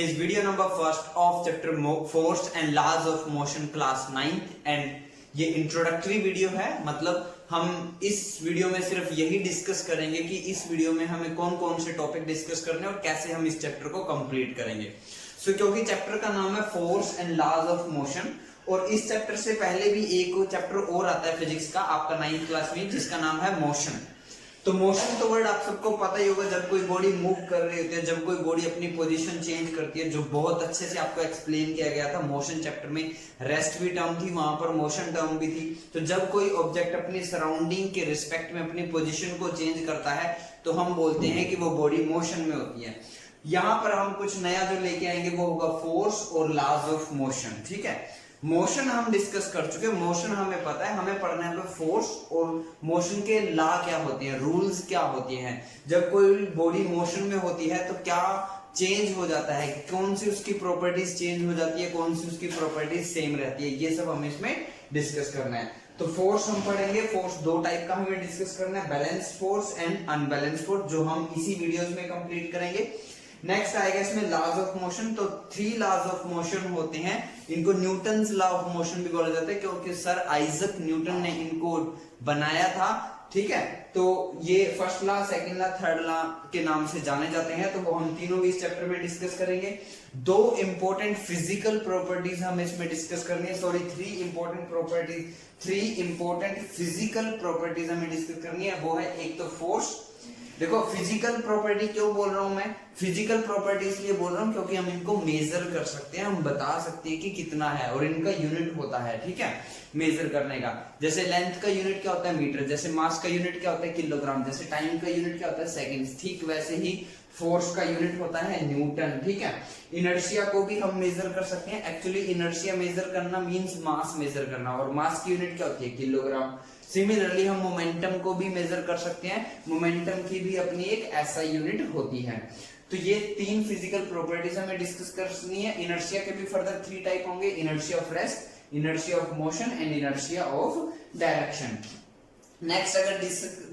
is video number first of chapter force and laws of motion class 9th and ये introductory video है। मतलब हम इस video में सिर्फ यही डिस्कस करेंगे कि इस वीडियो में हमें कौन कौन से टॉपिक डिस्कस करने और कैसे हम इस चैप्टर को कंप्लीट करेंगे। क्योंकि चैप्टर का नाम है force and laws of motion और इस चैप्टर से पहले भी एक चैप्टर और आता है फिजिक्स का आपका 9th क्लास में जिसका नाम है मोशन। तो मोशन तो वर्ड आप सबको पता ही होगा, जब कोई बॉडी मूव कर रही होती है, जब कोई बॉडी अपनी पोजीशन चेंज करती है, जो बहुत अच्छे से आपको एक्सप्लेन किया गया था मोशन चैप्टर में। रेस्ट भी टर्म थी, वहां पर मोशन टर्म भी थी। तो जब कोई ऑब्जेक्ट अपनी सराउंडिंग के रिस्पेक्ट में अपनी पोजीशन को चेंज करता है तो हम बोलते हैं कि वो बॉडी मोशन में होती है। यहाँ पर हम कुछ नया जो लेके आएंगे वो होगा फोर्स और लॉज ऑफ मोशन। ठीक है, मोशन हम डिस्कस कर चुके हैं, मोशन हमें पता है, हमें पढ़ना है फोर्स और मोशन के लॉ क्या होते हैं, रूल्स क्या होते हैं। जब कोई बॉडी मोशन में होती है तो क्या चेंज हो जाता है, कौन सी उसकी प्रॉपर्टीज चेंज हो जाती है, कौन सी उसकी प्रॉपर्टीज सेम रहती है, ये सब हमें इसमें डिस्कस करना है। तो फोर्स हम पढ़ेंगे, फोर्स दो टाइप का हमें डिस्कस करना है, balance force and unbalance force, जो हम इसी वीडियोस में कंप्लीट करेंगे। नेक्स्ट आएगा इसमें लॉज ऑफ मोशन। तो 3 लॉज ऑफ मोशन होते हैं, इनको न्यूटन्स लॉ ऑफ मोशन भी बोला जाता है क्योंकि सर आइजक न्यूटन ने इनको बनाया था। ठीक है, तो ये first law, second law, third law के नाम से जाने जाते हैं। तो वो हम तीनों भी इस चैप्टर में डिस्कस करेंगे। 2 इंपॉर्टेंट फिजिकल प्रॉपर्टीज हम इसमें डिस्कस करनी है, 3 इंपॉर्टेंट फिजिकल प्रॉपर्टीज हमें डिस्कस करनी है। वो है एक तो फोर्स। देखो फिजिकल प्रॉपर्टी क्यों बोल रहा हूं मैं, फिजिकल प्रॉपर्टी इसलिए बोल रहा हूं क्योंकि हम इनको मेजर कर सकते हैं, हम बता सकते हैं कि कितना है और इनका यूनिट होता है। ठीक है, मेजर करने का, जैसे लेंथ का यूनिट क्या होता है मीटर, जैसे मास का यूनिट क्या होता है किलोग्राम, जैसे टाइम का यूनिट क्या होता है सेकंड्स, ठीक वैसे ही फोर्स का यूनिट होता है न्यूटन। ठीक है, इनर्शिया को भी हम मेजर कर सकते हैं। एक्चुअली इनर्शिया मेजर करना मींस मास मेजर करना और मास की यूनिट क्या होती है किलोग्राम। सिमिलरली हम मोमेंटम को भी मेजर कर सकते हैं, मोमेंटम की भी अपनी एक ऐसा यूनिट होती है। तो ये 3 फिजिकल प्रॉपर्टीज हमें डिस्कस करनी है। इनर्शिया के भी फर्दर 3 टाइप होंगे, inertia of rest, inertia of motion and inertia of direction. Next अगर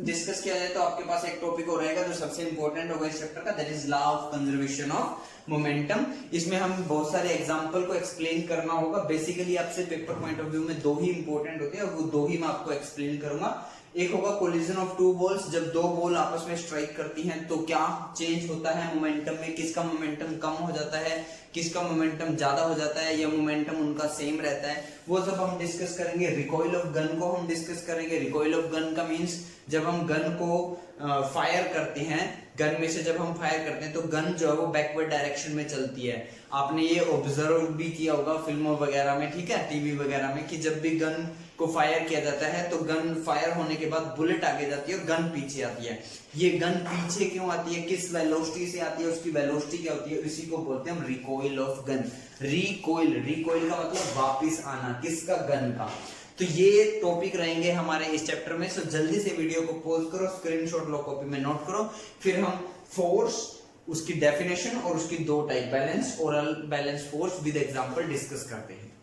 डिस्कस किया जाए तो आपके पास एक टॉपिक और रहेगा जो सबसे इंपॉर्टेंट होगा इस चैप्टर का, that is law of conservation of momentum. इसमें हम बहुत सारे एग्जांपल को एक्सप्लेन करना होगा। बेसिकली आपसे पेपर पॉइंट ऑफ व्यू में 2 ही इंपॉर्टेंट होते हैं और वो 2 ही मैं आपको एक्सप्लेन करूंगा। एक होगा कोलिजन ऑफ 2 बॉल्स, जब 2 बॉल आपस में स्ट्राइक करती हैं तो क्या चेंज होता है मोमेंटम में, किसका मोमेंटम कम हो जाता है, किसका मोमेंटम ज्यादा हो जाता है या मोमेंटम उनका सेम रहता है, वो सब हम डिस्कस करेंगे। रिकॉइल ऑफ गन को हम डिस्कस करेंगे। रिकॉइल ऑफ गन का मींस जब हम गन को फायर करते हैं, गन में से जब हम फायर करते हैं तो गन जो है वो बैकवर्ड डायरेक्शन में चलती है। आपने ये ऑब्जर्व भी किया होगा फिल्मों वगैरह में, ठीक है, टीवी वगैरह में, कि जब भी गन को फायर किया जाता है तो गन फायर होने के बाद बुलेट आगे जाती है और गन पीछे आती है। ये गन पीछे क्यों आती है, किस वेलोसिटी से आती है, उसकी वेलोसिटी क्या होती है, इसी को बोलते हैं हम रिकॉइल ऑफ गन। रिकॉइल का मतलब वापिस आना, किसका, गन का। तो ये टॉपिक रहेंगे हमारे इस चैप्टर में। सो जल्दी से वीडियो को पॉज करो, स्क्रीनशॉट लो, कॉपी में नोट करो, फिर हम फोर्स, उसकी डेफिनेशन और उसकी 2 टाइप, बैलेंस और unbalance force with example discuss करते हैं।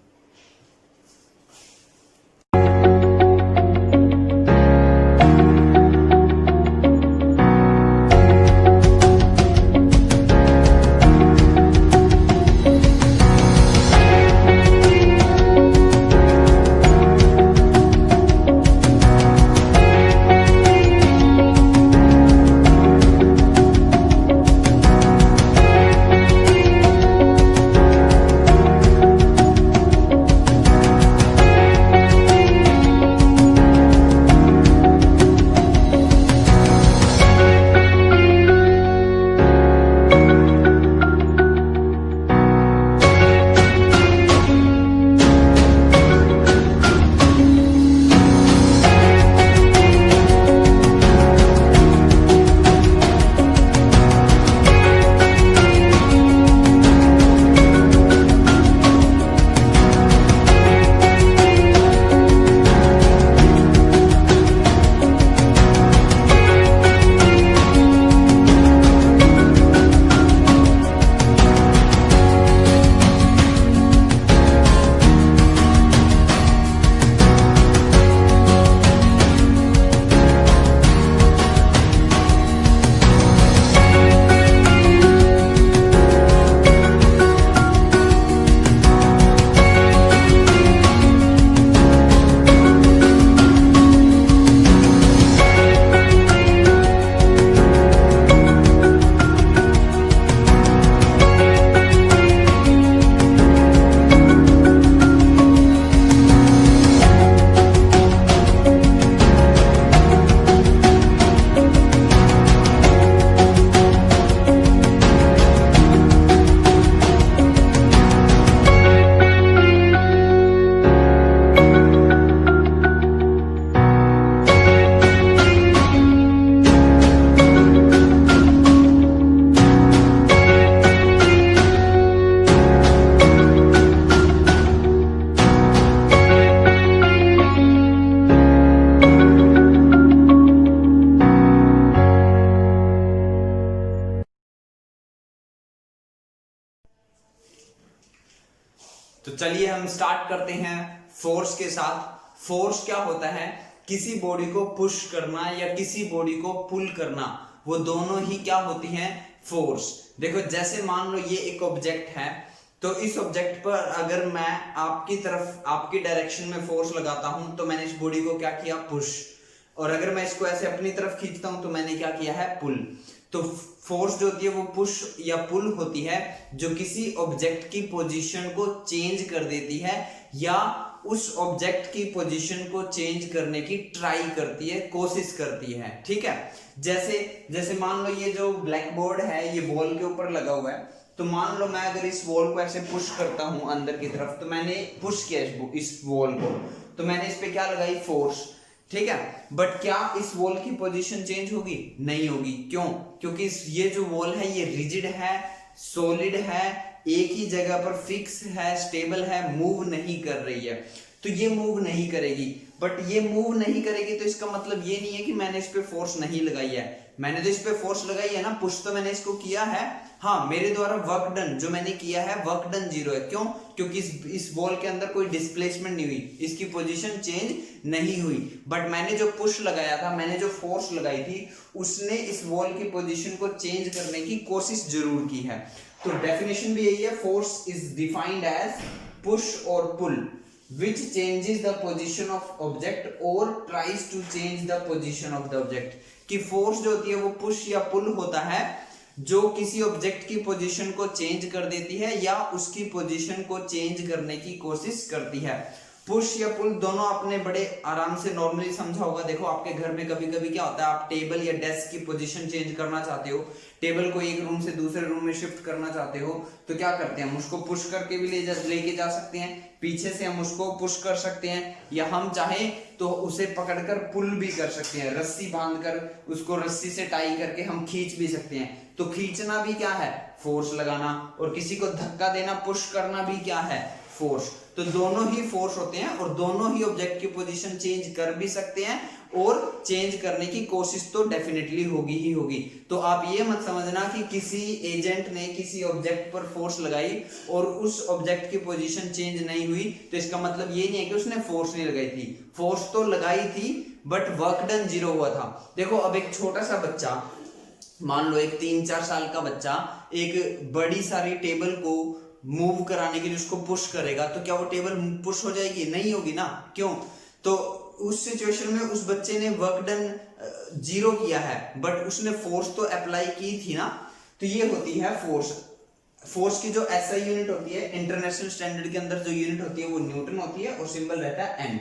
चलिए हम स्टार्ट करते हैं फोर्स के साथ। फोर्स क्या होता है? किसी बॉडी को पुश करना या किसी बॉडी को पुल करना, वो दोनों ही क्या होती हैं? फोर्स। देखो जैसे मान लो ये एक ऑब्जेक्ट है, तो इस ऑब्जेक्ट पर अगर मैं आपकी तरफ, आपकी डायरेक्शन में फोर्स लगाता हूं तो मैंने इस बॉडी को क्या किया? पुश। और अगर मैं इसको ऐसे अपनी तरफ खींचता हूं तो मैंने क्या किया है? पुल। तो फोर्स जो होती है वो पुश या पुल होती है, जो किसी ऑब्जेक्ट की पोजीशन को चेंज कर देती है या उस ऑब्जेक्ट की पोजीशन को चेंज करने की ट्राई करती है, कोशिश करती है। ठीक है, जैसे मान लो ये जो ब्लैक बोर्ड है ये वॉल के ऊपर लगा हुआ है, तो मान लो मैं अगर इस वॉल को ऐसे पुश करता हूं अंदर की तरफ, तो मैंने पुश किया इस वॉल को, तो मैंने इस पे क्या लगाई? फोर्स। ठीक है, बट क्या इस वॉल की पोजीशन चेंज होगी? नहीं होगी। क्यों? क्योंकि ये जो वॉल है ये रिजिड है, सॉलिड है, एक ही जगह पर फिक्स है, स्टेबल है, मूव नहीं कर रही है। तो ये मूव नहीं करेगी। बट ये मूव नहीं करेगी तो इसका मतलब ये नहीं है कि मैंने इस पे फोर्स नहीं लगाई है। मैंने तो इस पे फोर्स लगाई है ना, पुश तो मैंने इसको किया है। हाँ, मेरे द्वारा वर्क डन जो मैंने किया है, वर्क डन 0 है। क्यों? क्योंकि इस बॉल के अंदर कोई डिस्प्लेसमेंट नहीं हुई, इसकी पोजीशन चेंज नहीं हुई। बट मैंने जो पुश लगाया था, मैंने जो फोर्स लगाई थी, उसने इस बॉल की पोजीशन को चेंज करने की कोशिश जरूर की है। तो डेफिनेशन भी यही है, force is defined as push और pull which changes the position of object or tries to change the position of the object। कि फोर्स जो होती है वो पुश या पुल होता है, जो किसी ऑब्जेक्ट की पोजीशन को चेंज कर देती है या उसकी पोजीशन को चेंज करने की कोशिश करती है। पुश या पुल दोनों आपने बड़े आराम से नॉर्मली समझा होगा। देखो आपके घर में कभी कभी क्या होता है, आप टेबल या डेस्क की पोजीशन चेंज करना चाहते हो, टेबल को एक रूम से दूसरे रूम में शिफ्ट करना चाहते हो, तो क्या करते हैं? हम उसको पुश करके भी लेके जा सकते हैं, पीछे से हम उसको पुश कर सकते हैं, या हम चाहे तो उसे पकड़कर पुल भी कर सकते हैं। रस्सी बांधकर उसको रस्सी से टाई करके हम खींच भी सकते हैं। तो खींचना भी क्या है? फोर्स लगाना। और किसी को धक्का देना, पुश करना भी क्या है? फोर्स। तो दोनों ही फोर्स होते हैं और दोनों ही ऑब्जेक्ट की पोजीशन चेंज कर भी सकते हैं और चेंज करने की कोशिश तो डेफिनेटली होगी ही होगी। तो आप ये मत समझना कि किसी एजेंट ने किसी ऑब्जेक्ट पर फोर्स लगाई और उस ऑब्जेक्ट की पोजीशन चेंज नहीं हुई, तो इसका मतलब ये नहीं है कि उसने फोर्स नहीं लगाई थी। फोर्स तो लगाई थी, बट वर्क डन 0 हुआ था। देखो अब एक छोटा सा बच्चा, मान लो एक 3-4 साल का बच्चा एक बड़ी सारी टेबल को मूव कराने के लिए उसको पुश करेगा, तो क्या वो टेबल पुश हो जाएगी? नहीं होगी ना। क्यों? तो उस सिचुएशन में उस बच्चे ने वर्क डन 0 किया है, बट उसने फोर्स तो अप्लाई की थी ना। तो ये होती है फोर्स। फोर्स की जो एसआई यूनिट होती है, इंटरनेशनल स्टैंडर्ड के अंदर जो यूनिट होती है वो न्यूटन होती है और सिंबल रहता है एन।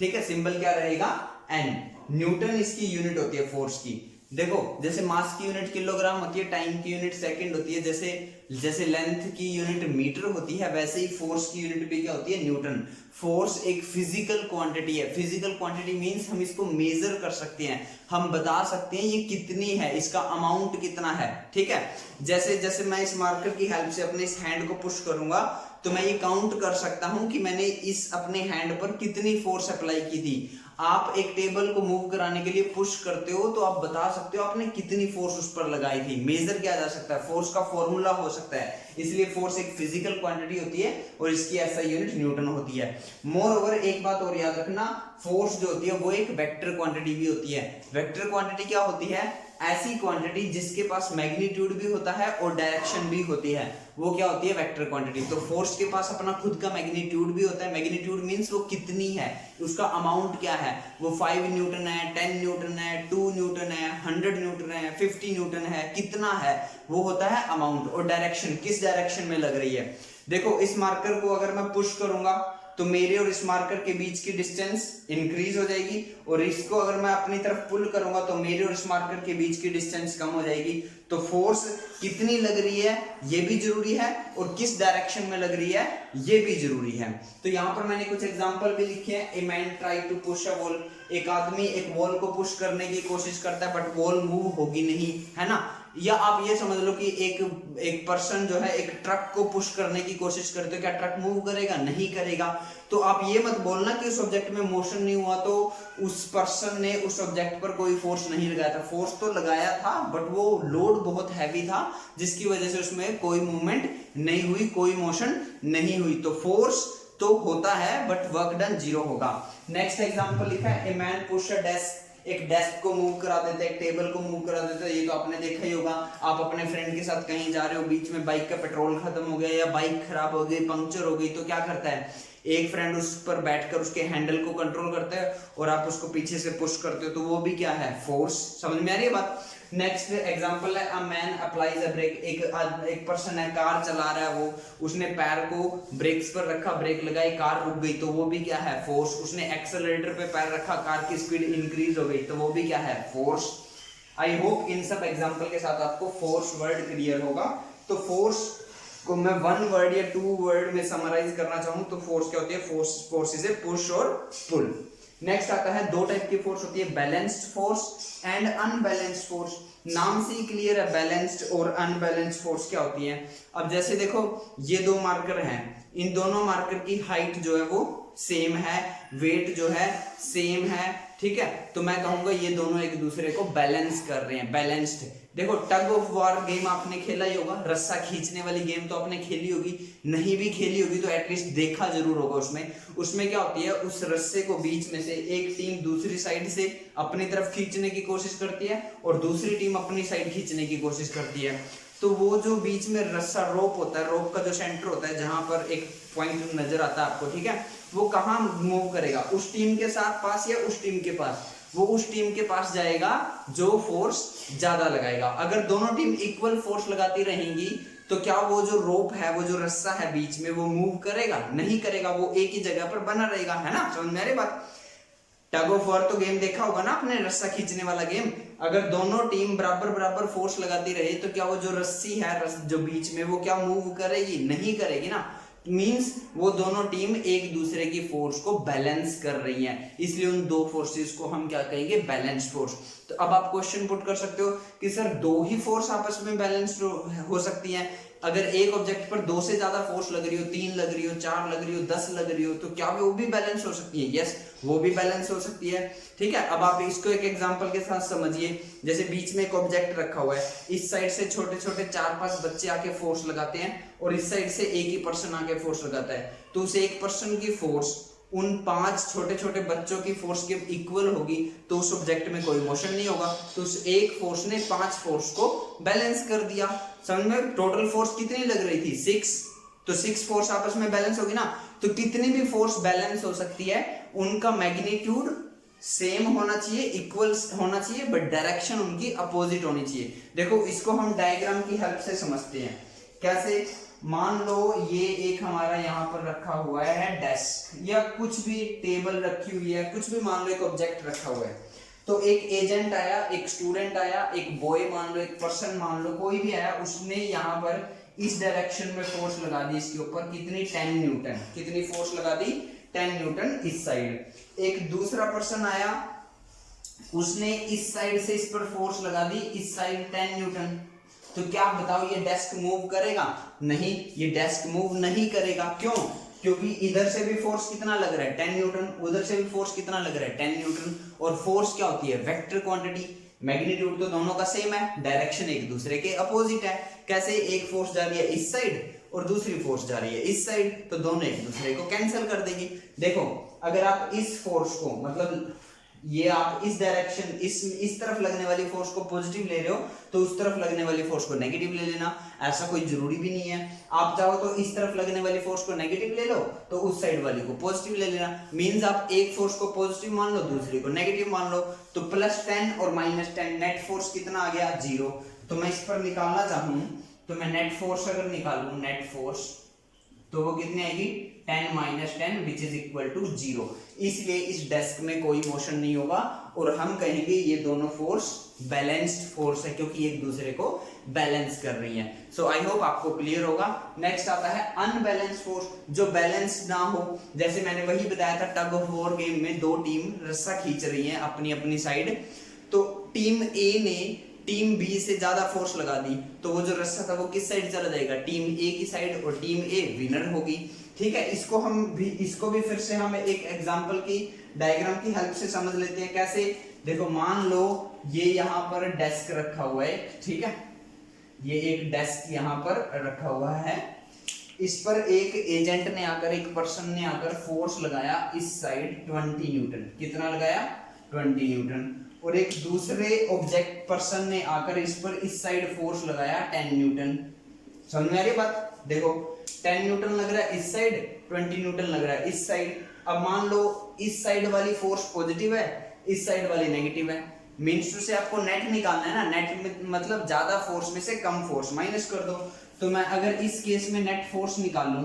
ठीक है, सिंबल क्या रहेगा? एन। न्यूटन इसकी यूनिट होती है फोर्स की। देखो जैसे मास की यूनिट किलोग्राम होती है, टाइम की यूनिट सेकंड होती है, जैसे लेंथ की यूनिट मीटर होती है, वैसे ही फोर्स की यूनिट भी क्या होती है? न्यूटन। फोर्स एक फिजिकल क्वांटिटी है। फिजिकल क्वांटिटी मींस हम इसको मेजर कर सकते हैं, हम बता सकते हैं ये कितनी है, इसका अमाउंट कितना है। ठीक है, जैसे मैं इस मार्कर की हेल्प से अपने इस हैंड को पुश करूंगा, तो मैं ये काउंट कर सकता हूं कि मैंने इस अपने हैंड पर कितनी फोर्स अप्लाई की थी। आप एक टेबल को मूव कराने के लिए पुश करते हो तो आप बता सकते हो आपने कितनी फोर्स उस पर लगाई थी, मेजर किया जा सकता है, फोर्स का फॉर्मूला हो सकता है। इसलिए फोर्स एक फिजिकल क्वांटिटी होती है और इसकी एसआई यूनिट न्यूटन होती है। मोर ओवर एक बात और याद रखना, फोर्स जो होती है वो एक वेक्टर क्वांटिटी भी होती है। वेक्टर क्वांटिटी क्या होती है? ऐसी क्वांटिटी जिसके पास मैग्नीट्यूड भी होता है और डायरेक्शन भी होती है, वो क्या होती है? Vector quantity. तो फोर्स के पास अपना खुद का मैग्नीट्यूड भी होता है। मैग्नीट्यूड मींस वो कितनी है, उसका अमाउंट क्या है, वो 5 न्यूटन है, 10 न्यूटन है, 2 न्यूटन है, 100 न्यूटन है, 50 न्यूटन है, कितना है, वो होता है अमाउंट। और डायरेक्शन, किस डायरेक्शन में लग रही है। देखो इस मार्कर को अगर मैं पुश करूंगा तो मेरे और इस मार्कर के बीच की डिस्टेंस इंक्रीज हो जाएगी, और इसको अगर मैं अपनी तरफ पुल करूंगा तो मेरे और इस मार्कर के बीच की डिस्टेंस कम हो जाएगी। तो फोर्स कितनी लग रही है ये भी जरूरी है, और किस डायरेक्शन में लग रही है ये भी जरूरी है। तो यहाँ पर मैंने कुछ एग्जांपल भी लिखे हैं। A man try to push a wall, एक आदमी एक वॉल को पुश करने की कोशिश करता है बट वॉल मूव होगी नहीं, है ना। या आप ये समझ लो कि एक पर्सन जो है एक ट्रक को पुश करने की कोशिश करते हो, क्या ट्रक मूव करेगा? नहीं करेगा। तो आप ये मत बोलना कि उस ऑब्जेक्ट में मोशन नहीं हुआ तो उस पर्सन ने उस ऑब्जेक्ट पर कोई फोर्स नहीं लगाया था। फोर्स तो लगाया था, बट वो लोड बहुत हैवी था जिसकी वजह से उसमें कोई मूवमेंट नहीं हुई, कोई मोशन नहीं हुई। तो फोर्स तो होता है बट वर्क डन 0 होगा। नेक्स्ट एग्जांपल लिखा है a man push a desk, एक डेस्क को मूव करा देते हैं, एक टेबल को मूव करा देते हैं। ये तो आपने देखा ही होगा, आप अपने फ्रेंड के साथ कहीं जा रहे हो, बीच में बाइक का पेट्रोल खत्म हो गया या बाइक खराब हो गई, पंक्चर हो गई, तो क्या करता है एक फ्रेंड उस पर बैठकर उसके हैंडल को कंट्रोल करता है और आप उसको पीछे से पुश करते हो, तो वो भी क्या है फोर्स। समझ में आ रही है बात। नेक्स्ट एग्जांपल है a man applies a brake, एक पर्सन है कार चला रहा है, वो उसने पैर को ब्रेक्स पर रखा, ब्रेक लगाई, कार रुक गई, तो वो भी क्या है फोर्स। उसने एक्सेलरेटर पे पैर रखा, कार की स्पीड इंक्रीज हो गई, तो वो भी क्या है फोर्स। आई होप इन सब एग्जांपल के साथ आपको फोर्स वर्ड क्लियर होगा। तो फोर्स को मैं 1 वर्ड या 2 वर्ड में समराइज करना चाहूं तो फोर्स क्या होती है, फोर्स इज ए पुश और पुल। नेक्स्ट आता है 2 टाइप की फोर्स होती है, balanced force and unbalanced force. नाम से ही क्लियर है बैलेंस्ड और अनबैलेंस्ड फोर्स क्या होती है। अब जैसे देखो ये 2 मार्कर हैं, इन दोनों मार्कर की हाइट जो है वो सेम है, वेट जो है सेम है, ठीक है, तो मैं कहूंगा ये दोनों एक दूसरे को बैलेंस कर रहे हैं, बैलेंस्ड। देखो टग ऑफ वार गेम आपने खेला ही होगा, रस्सा खींचने वाली गेम तो आपने खेली होगी, नहीं भी खेली होगी तो एटलीस्ट देखा जरूर होगा। उसमें क्या होती है, उस रस्से को बीच में से एक टीम दूसरी साइड से अपनी तरफ खींचने की कोशिश करती है और दूसरी टीम अपनी साइड खींचने की कोशिश करती है। तो वो जो बीच में रस्सा रोप होता है, रोप का जो सेंटर होता है जहां पर एक पॉइंट नजर आता है आपको, ठीक है, वो कहां मूव करेगा, उस टीम के साथ पास या उस टीम के पास, वो उस टीम के पास जाएगा जो फोर्स ज्यादा लगाएगा। अगर दोनों टीम इक्वल फोर्स लगाती रहेंगी तो क्या वो जो रोप है, वो जो रस्सा है बीच में, वो मूव करेगा? नहीं करेगा, वो एक ही जगह पर बना रहेगा, है ना। समझ में आ रही बात। टग ऑफ वॉर तो गेम देखा होगा ना आपने, रस्सा खींचने वाला गेम। अगर दोनों टीम बराबर बराबर फोर्स लगाती रहे तो क्या वो जो रस्सी है जो बीच में, वो क्या मूव करेगी? नहीं करेगी ना। मींस वो दोनों टीम एक दूसरे की फोर्स को बैलेंस कर रही हैं, इसलिए उन 2 फोर्सेस को हम क्या कहेंगे, बैलेंस फोर्स। तो अब आप क्वेश्चन पुट कर सकते हो कि सर 2 ही फोर्स आपस में बैलेंस हो सकती हैं। अगर एक ऑब्जेक्ट पर 2 से ज्यादा फोर्स लग रही हो, 3 लग रही हो, 4 लग रही हो, 10 लग रही हो, तो क्या वो भी बैलेंस हो सकती है? यस, वो भी बैलेंस हो सकती है। ठीक है, अब आप इसको एक एग्जांपल के साथ समझिए। जैसे बीच में एक ऑब्जेक्ट रखा हुआ है, इस साइड से छोटे छोटे 4-5 बच्चे आके फोर्स लगाते हैं और इस साइड से एक ही पर्सन आके फोर्स लगाता है, तो उस एक पर्सन की फोर्स उन 5 छोटे छोटे बच्चों की फोर्स के इक्वल होगी, तो उस ऑब्जेक्ट में कोई मोशन नहीं होगा। तो उस एक फोर्स ने 5 फोर्स को बैलेंस कर दिया। समझ में? टोटल फोर्स कितनी लग रही थी? 6। तो 6 फोर्स आपस में बैलेंस होगी ना। तो कितनी भी फोर्स बैलेंस हो सकती है, उनका मैग्नीट्यूड सेम होना चाहिए, इक्वल होना चाहिए, बट डायरेक्शन उनकी अपोजिट होनी चाहिए। देखो इसको हम डायग्राम की हेल्प से समझते हैं। कैसे? मान लो ये एक हमारा यहाँ पर रखा हुआ है डेस्क, या कुछ भी टेबल रखी हुई है, कुछ भी मान लो एक ऑब्जेक्ट रखा हुआ है। तो एक एजेंट आया, एक स्टूडेंट आया, एक बॉय मान लो, एक पर्सन मान लो, कोई भी आया, उसने यहाँ पर इस डायरेक्शन में फोर्स लगा दी इसके ऊपर। कितनी? 10 न्यूटन। कितनी फोर्स लगा दी? 10 न्यूटन इस साइड। एक दूसरा पर्सन आया, उसने इस साइड से इस पर फोर्स लगा दी, इस साइड 10 न्यूटन। तो क्या बताओ ये डेस्क मूव करेगा? नहीं, ये डेस्क मूव नहीं करेगा। क्यों? क्योंकि इधर से भी फोर्स कितना लग रहा है? 10 न्यूटन। उधर से भी फोर्स कितना लग रहा है? 10 न्यूटन। और फोर्स क्या होती है? Vector quantity. मैग्नीट्यूड तो दोनों का सेम है, डायरेक्शन एक दूसरे के अपोजिट है। कैसे? एक फोर्स जा रही है इस साइड और दूसरी फोर्स जा रही है इस साइड, तो दोनों एक दूसरे को कैंसिल कर देगी। देखो अगर आप इस फोर्स को, मतलब ये आप इस डायरेक्शन, इस तरफ लगने वाली फोर्स को पॉजिटिव ले रहे हो, तो उस तरफ लगने वाली फोर्स को नेगेटिव ले लेना। ऐसा कोई जरूरी भी नहीं है। आप चाहो तो इस तरफ लगने वाली फोर्स को नेगेटिव ले लो, तो उस साइड वाली को पॉजिटिव ले लेना। मींस आप एक फोर्स को पॉजिटिव मान लो, दूसरी को नेगेटिव मान लो, तो +10 और -10 नेट फोर्स कितना आ गया? 0। तो मैं इस पर निकालना चाहूं तो मैं नेट फोर्स अगर निकालूं, नेट फोर्स, तो वो कितनी आएगी? 10 - 10 विच इज इक्वल टू 0। इसलिए इस डेस्क में कोई मोशन नहीं होगा और हम कहेंगे ये दोनों फोर्स बैलेंस्ड फोर्स है, क्योंकि एक दूसरे को बैलेंस कर रही है। सो आई होप आपको क्लियर होगा। नेक्स्ट आता है अनबैलेंस्ड फोर्स, जो बैलेंस ना हो। जैसे मैंने वही बताया था, टग ऑफ वॉर गेम में 2 टीम रस्सा खींच रही है अपनी अपनी साइड। तो टीम ए ने टीम बी से ज्यादा फोर्स लगा दी, तो वो जो रस्सा था वो किस साइड चला जाएगा? टीम ए की साइड, और टीम ए विनर होगी। ठीक है, इसको भी फिर से हम एक एग्जांपल की डायग्राम की हेल्प से समझ लेते हैं। कैसे? देखो मान लो ये यहाँ पर डेस्क रखा हुआ है, ठीक है, ये एक डेस्क यहाँ पर रखा हुआ है। इस पर एक एजेंट ने आकर, एक पर्सन ने आकर फोर्स लगाया इस साइड 20 न्यूटन। कितना लगाया? 20 न्यूटन। और एक दूसरे ऑब्जेक्ट पर्सन ने आकर इस पर इस साइड फोर्स लगाया 10 न्यूटन। समझ में आ रही बात? देखो 10 न्यूटन लग रहा है इस साइड, 20 न्यूटन लग रहा है इस साइड। अब मान लो इस साइड वाली फोर्स पॉजिटिव है, इस साइड वाली नेगेटिव है। मीन्स टू से आपको नेट निकालना है ना, नेट मतलब ज्यादा फोर्स में से कम फोर्स माइनस कर दो। तो मैं अगर इस केस में नेट फोर्स निकालूं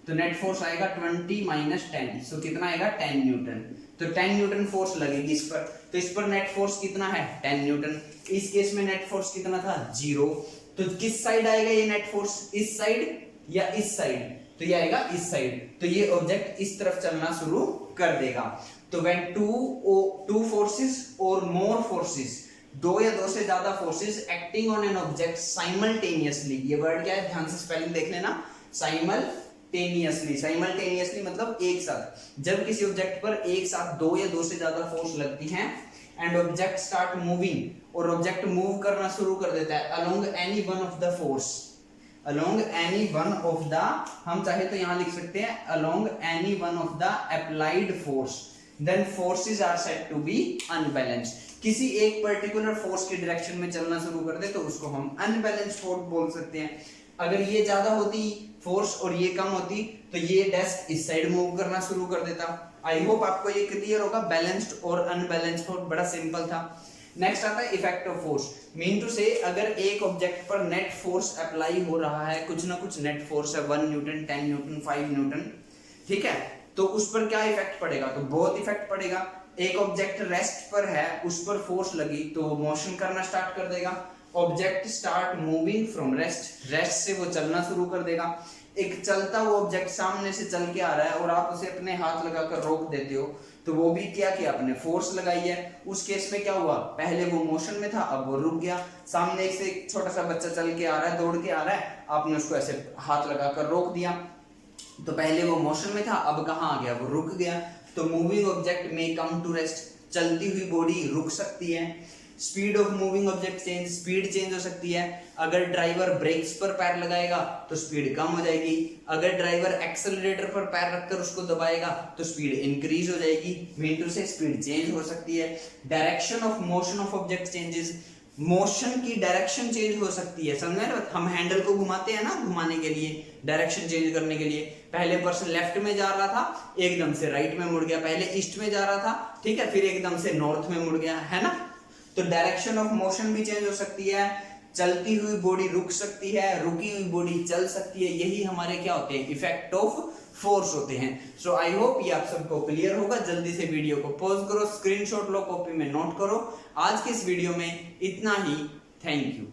तो नेट फोर्स आएगा 20 माइनस 10, सो कितना आएगा? 10 न्यूटन। तो 10 न्यूटन फोर्स लगेगी इस पर, तो इस पर नेट फोर्स कितना है? 10 न्यूटन। इस केस में नेट फोर्स कितना था? 0। तो किस साइड आएगा ये नेट फोर्स, इस साइड या इस साइड? तो ये आएगा इस साइड। तो ये ऑब्जेक्ट इस तरफ चलना शुरू कर देगा। तो व्हेन टू फोर्सेस और मोर फोर्सेस, दो या दो से ज्यादा forces acting on an object simultaneously, ये वर्ड क्या है ध्यान से स्पेलिंग देख लेना, साइमल्टेनियसली। साइमल्टेनियसली मतलब एक साथ। जब किसी ऑब्जेक्ट पर एक साथ दो या दो से ज्यादा फोर्स लगती हैं एंड ऑब्जेक्ट स्टार्ट मूविंग, और ऑब्जेक्ट मूव करना शुरू कर देता है along any one of the force, along any one of the, हम चाहे तो यहां लिख सकते हैं along any one of the applied force, then forces are said to be unbalanced. किसी एक पर्टिकुलर फोर्स की डायरेक्शन में चलना शुरू कर दे तो उसको हम अनबैलेंस्ड फोर्स बोल सकते हैं। अगर ये ज्यादा होती फोर्स और ये कम होती तो ये डेस्क इस साइड मूव करना शुरू कर देता। आई होप आपको ये क्लियर होगा। बैलेंस्ड और अनबैलेंस्ड फोर्स बड़ा सिंपल था। नेक्स्ट आता है effect of force. Mean to say अगर एक ऑब्जेक्ट पर नेट फोर्स अप्लाई हो रहा है, कुछ ना कुछ नेट फोर्स है, 1 न्यूटन, 10 न्यूटन, 5 न्यूटन, ठीक है, तो उस पर क्या इफेक्ट पड़ेगा? तो बहुत इफेक्ट पड़ेगा। एक ऑब्जेक्ट रेस्ट पर है, उस पर फोर्स लगी तो मोशन करना स्टार्ट कर देगा। Object start moving from rest, rest से वो चलना शुरू कर देगा। एक चलता हुआ ऑब्जेक्ट सामने से चल के आ रहा है और आप उसे अपने हाथ लगाकर रोक देते हो, तो वो भी क्या किया? आपने फोर्स लगाई है। उस केस में क्या हुआ? पहले वो मोशन में था, अब वो रुक गया। सामने से एक छोटा सा बच्चा चल के आ रहा है, दौड़ के आ रहा है, आपने उसको ऐसे हाथ लगाकर रोक दिया, तो पहले वो मोशन में था, अब कहाँ आ गया? वो रुक गया। तो मूविंग ऑब्जेक्ट में कम टू रेस्ट, चलती हुई बॉडी रुक सकती है। Speed of moving object change, speed change हो सकती है। अगर ड्राइवर ब्रेक्स पर पैर लगाएगा तो स्पीड कम हो जाएगी। अगर ड्राइवर एक्सेलरेटर पर पैर रखकर उसको दबाएगा तो स्पीड इंक्रीज हो जाएगी। मीटर से स्पीड चेंज हो सकती है। Direction of motion of object changes, motion की डायरेक्शन चेंज हो सकती है। समझ रहे? हम हैंडल को घुमाते हैं ना, घुमाने के लिए, डायरेक्शन चेंज करने के लिए। पहले पर्सन लेफ्ट में जा रहा था, एकदम से राइट में मुड़ गया। पहले ईस्ट में जा रहा था, ठीक है, फिर एकदम से नॉर्थ में मुड़ गया, है ना। तो डायरेक्शन ऑफ मोशन भी चेंज हो सकती है। चलती हुई बॉडी रुक सकती है, रुकी हुई बॉडी चल सकती है। यही हमारे क्या होते हैं? इफेक्ट ऑफ फोर्स होते हैं। सो आई होप ये आप सबको क्लियर होगा। जल्दी से वीडियो को पॉज करो, स्क्रीनशॉट लो, कॉपी में नोट करो। आज के इस वीडियो में इतना ही। Thank you.